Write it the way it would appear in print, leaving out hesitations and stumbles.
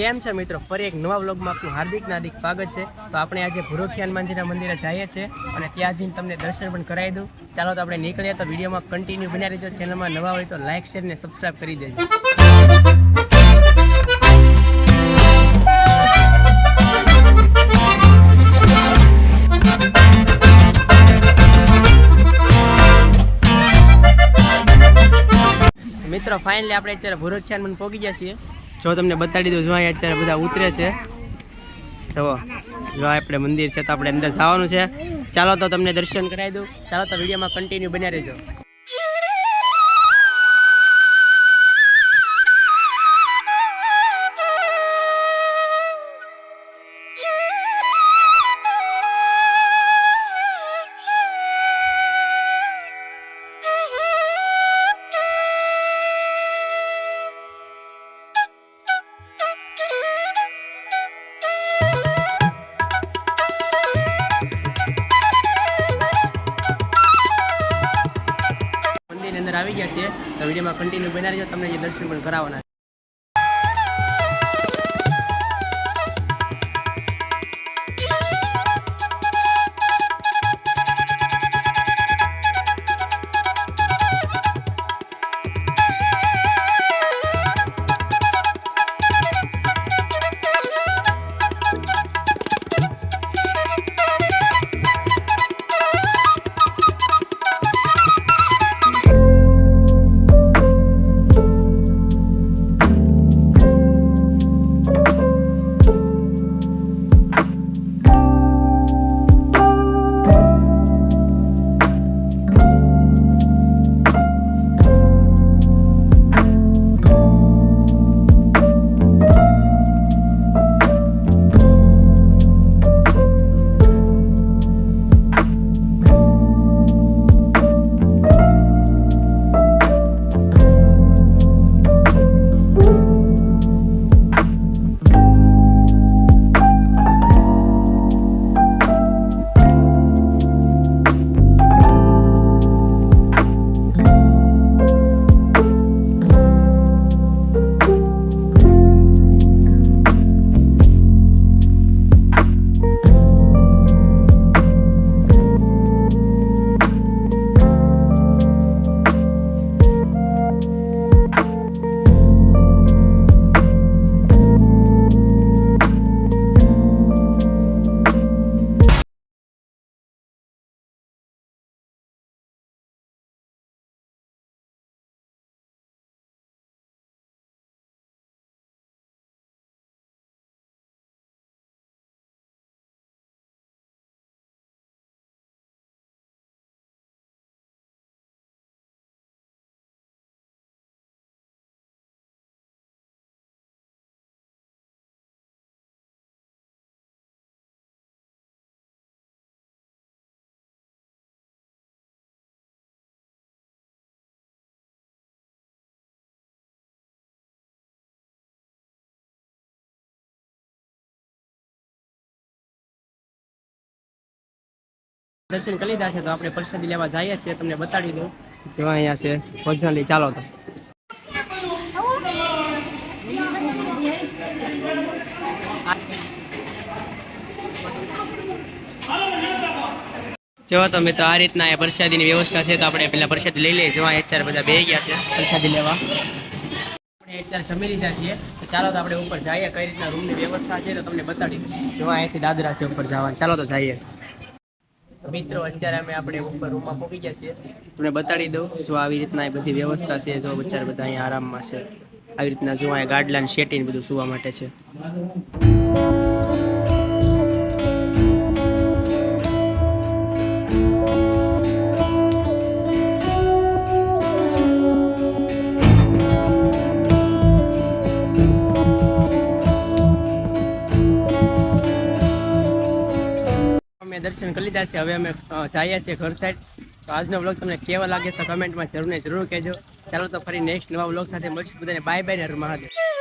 કેમ છે મિત્રો, ફરી એક નવા વ્લોગમાં આપનું હાર્દિક સ્વાગત છે। તો આપણે આજે ભુરોખી હનુમાનજીના મંદિરે જઈએ છીએ અને ત્યાં જઈને તમને દર્શન પણ કરાવી દઉં। ચાલો તો આપણે નીકળીએ। તો વિડીયોમાં કન્ટિન્યુ બન્યા રહેજો। ચેનલમાં નવા હોય તો લાઇક શેર ને સબસ્ક્રાઈબ કરી દેજો। મિત્રો ફાઇનલી આપણે અત્યારે ભુરોખી હનુમાન પહોંચી ગયા છીએ। જો તમને બતાડી દઉં, જો અહીંયા અત્યારે બધા ઉતરે છે। જુઓ, જો આપણે મંદિર છે તો આપણે અંદર જવાનું છે। ચાલો તો તમને દર્શન કરાવી દઉં। ચાલો તો વિડીયોમાં કન્ટિન્યુ બન્યા રહેજો। અંદર આવી ગયા છે તો વિડીયોમાં કન્ટિન્યુ બના રહેજો। તમને જે દર્શન પણ કરાવવાના। દર્શન કરી લીધા છે તો આપણે પ્રસાદી લેવા જઈએ છીએ। તમને બતાડી દઉં, જો અહીંયા છે ભોજનાલય। ચાલો તો જો તમે તો આ રીતના અહીંયા પ્રસાદીની વ્યવસ્થા છે। તો આપણે પેલા પ્રસાદી લઈ લઈએ। જો અત્યારે બધા બેસી ગયા છે પ્રસાદી લેવા। આપણે અત્યારે જમી લીધા છીએ તો ચાલો તો આપણે ઉપર જઈએ। કઈ રીતના રૂમની વ્યવસ્થા છે તો તમને બતાડી દઉં। જો અહીંયાથી દાદરા છે ઉપર જવાનું। ચાલો તો જઈએ મિત્રો। અત્યારે અમે આપણે ઉપર રૂમમાં પહોંચી ગયા છીએ। તમને બતાડી દઉં, જો આવી રીતના એ બધી વ્યવસ્થા છે। જો બચાર બધા અહીંયા આરામમાં છે। આવી રીતના જો અહીંયા ગાડલાન શેટીને બધું સુવા માટે છે। દર્શન કરી લીધા છે, હવે અમે જઈએ છીએ ઘર સાઈડ। તો આજનો વ્લોગ તમને કેવા લાગે છે કમેન્ટમાં જરૂર કહેજો। ચાલો તો ફરી નેક્સ્ટ નવા વ્લોગ સાથે મળીશું। બધાને બાય બાય ને હર મહાદેવ।